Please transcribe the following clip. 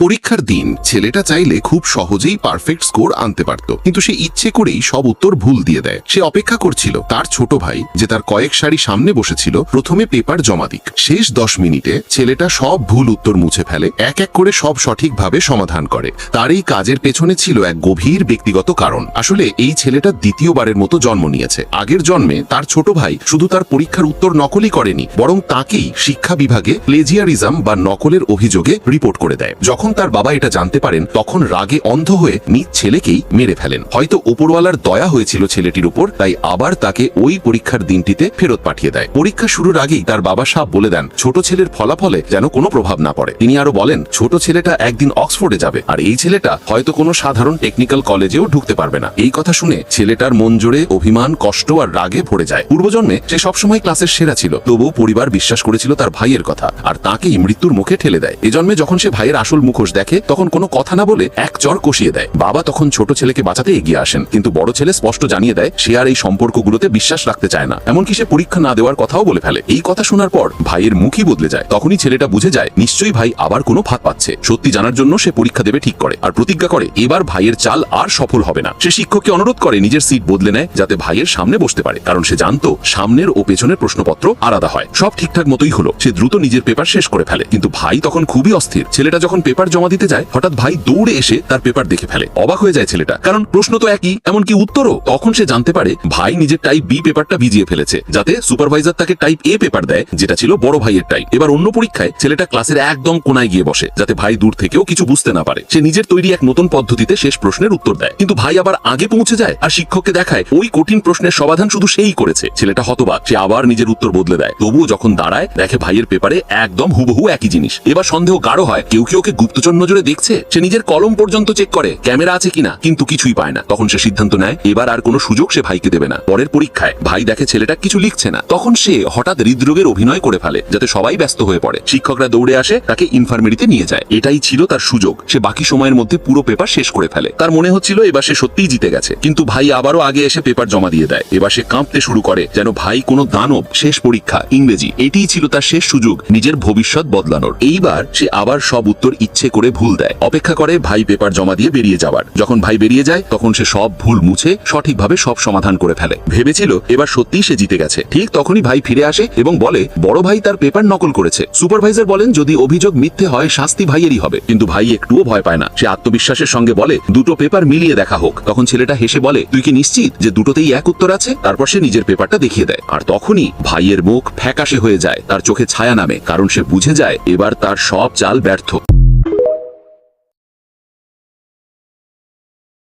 পরীক্ষার দিন ছেলেটা চাইলে খুব সহজেই পারফেক্ট স্কোর আনতে পারত, কিন্তু সে ইচ্ছে করেই সব উত্তর ভুল দিয়ে দেয়। সে অপেক্ষা করছিল তার ছোট ভাই, যে তার কয়েক সারি সামনে বসেছিল, প্রথমে পেপার জমা দিক। শেষ 10 মিনিটে ছেলেটা সব ভুল উত্তর মুছে ফেলে, এক এক করে সব সঠিকভাবে সমাধান করে। তার এই কাজের পেছনে ছিল এক গভীর ব্যক্তিগত কারণ। আসলে এই ছেলেটা দ্বিতীয়বারের মতো জন্ম নিয়েছে। আগের জন্মে তার ছোট ভাই শুধু তার পরীক্ষার উত্তর নকলই করেনি, বরং তাকেই শিক্ষা বিভাগে প্লেজিয়ারিজম বা নকলের অভিযোগে রিপোর্ট করে দেয়। যখন তার বাবা এটা জানতে পারেন, তখন রাগে অন্ধ হয়ে নিজ ছেলেকেই মেরে ফেলেন। হয়তো ওপরওয়ালার দয়া হয়েছিল ছেলেটির উপর, তাই আবার তাকে ওই পরীক্ষার দিনটিতে ফেরত পাঠিয়ে দেয়। পরীক্ষা শুরুর আগেই তার বাবা সাহেব বলে দেন ছোট ছেলের ফলাফলে যেন কোনো প্রভাব না পড়ে। তিনি আরো বলেন ছোট ছেলেটা একদিন অক্সফোর্ডে যাবে, আর এই ছেলেটা হয়তো কোনো সাধারণ টেকনিক্যাল কলেজেও ঢুকতে পারবে না। এই কথা শুনে ছেলেটার মন জোরে অভিমান, কষ্ট আর রাগে ভরে যায়। পূর্বজন্মে সে সবসময় ক্লাসের সেরা ছিল, তবুও পরিবার বিশ্বাস করেছিল তার ভাইয়ের কথা, আর তাকেই মৃত্যুর মুখে ঠেলে দেয়। এ জন্মে যখন সে ভাইয়ের আসল মুখোশ দেখে, তখন কোনো কথা না বলে এক চর কষিয়ে দেয়। বাবা তখন ছোট ছেলেকে বাঁচাতে এগিয়ে আসেন, কিন্তু বড় ছেলে স্পষ্ট জানিয়ে দেয় সে আর এই সম্পর্কগুলোতে বিশ্বাস রাখতে চায় না। এমনকি সে পরীক্ষা না দেওয়ার কথাও বলে ফেলে। এই কথা শোনার পর ভাইয়ের মুখই বদলে যায়। তখনই ছেলেটা বুঝে যায় নিশ্চয়ই ভাই আবার কোনো ফাঁদ পাচ্ছে। সত্যি জানার জন্য সে পরীক্ষা দেবে ঠিক করে, আর প্রতিজ্ঞা করে এবার ভাইয়ের চাল আর সফল হবে না। সে শিক্ষককে অনুরোধ করে নিজের সিট বদলে নেয়, যাতে ভাইয়ের সামনে বসতে পারে, কারণ সে জানতো সামনের ও পেছনের প্রশ্নপত্র আলাদা হয়। সব ঠিকঠাক মতোই হলো। সে দ্রুত নিজের পেপার শেষ করে ফেলে, কিন্তু ভাই তখন খুবই অস্থির। ছেলেটা যখন পেপার জমা দিতে যায়, হঠাৎ ভাই দৌড়ে এসে তার পেপার দেখে ফেলে। অবাক হয়ে যায় ছেলেটা, কারণ প্রশ্ন তো একই, এমনকি উত্তরও। তখন সে জানতে পারে ভাই নিজের টাইপ বি পেপারটা ভিজিয়ে ফেলেছে, যাতে সুপারভাইজার তাকে টাইপ এ পেপার দেয়, যেটা ছিল বড় ভাইয়ের টাইপ। এবার অন্য পরীক্ষায় ছেলেটা ক্লাসের একদম কোনায় গিয়ে বসে, যাতে ভাই দূর থেকেও কিছু বুঝতে না পারে। সে নিজের তৈরি এক নতুন পদ্ধতিতে শেষ প্রশ্নের উত্তর দেয়, কিন্তু ভাই আবার আগে পৌঁছে যায় আর শিক্ষককে দেখায় ওই কঠিন প্রশ্নের সমাধান শুধু সেই করেছে। ছেলেটা হতবাক, সে আবার নিজের উত্তর বদলে দেয়। তবুও যখন দাঁড়ায়, দেখে ভাইয়ের পেপারে একদম হুবহু একই জিনিস। এবার সন্দেহ গাঢ় হয়, কেউ কি ওকে গুপ্তচর নজরে দেখছে। সে নিজের কলম পর্যন্ত চেক করে ক্যামেরা আছে কিনা, কিন্তু কিছুই পায় না। তখন সে সিদ্ধান্ত নেয় এবার আর কোনো সুযোগ সে ভাইকে দেবে না। পরের পরীক্ষায় ভাই দেখে ছেলেটা কিছু লিখছে না। তখন সে হঠাৎ হৃদরোগের অভিনয় করে ফেলে, যাতে সবাই ব্যস্ত হয়ে পড়ে। শিক্ষকরা দৌড়ে আসে, তাকে ইনফার্মেরিতে নিয়ে যায়। এটাই ছিল তার সুযোগ। সে বাকি সময়ের মধ্যে পুরো পেপার শেষ করে ফেলে। তার মনে হচ্ছিল এবার সে সত্যিই জিতে গেছে, কিন্তু ভাই আবারও আগে এসে পেপার জমা দিয়ে দেয়। এবার সে কাঁপতে শুরু করে, যেন ভাই কোনো দানব। শেষ পরীক্ষা ইংরেজি, এটিই ছিল তার শেষ সুযোগ নিজের ভবিষ্যৎ বদলানোর। এইবার সে আবার সব উত্তর ইচ্ছে করে ভুল দেয়। অপেক্ষা করে ভাই পেপার জমা দিয়ে বেরিয়ে যাওয়ার। যখন ভাই বেরিয়ে যায়, তখন সে সব ভুল মুছে সঠিকভাবে সব সমাধান করে ফেলে। ভেবেছিল এবার সত্যিই সে জিতে গেছে। ঠিক তখনই ভাই ফিরে আসে এবং বলে বড় ভাই তার পেপার নকল করেছে। সুপারভাইজার বলেন যদি অভিযোগ মিথ্যে হয়, শাস্তি ভাইয়েরই হবে। কিন্তু ভাই একটুও ভয় পায় না। সে আত্মবিশ্বাসের সঙ্গে বলে দুটো পেপার মিলিয়ে দেখা হোক। তখন ছেলেটা হেসে বলে তুই কি নিশ্চিত যে দুটোতেই এক উত্তর আছে? তারপর সে নিজের পেপারটা দেখিয়ে দেয়। আর তখনই ভাইয়ের মুখ ফ্যাকাশে হয়ে যায়, তার চোখে ছায়া নামে, কারণ সে বুঝে যায় এবার তার সব চাল ব্যর্থ।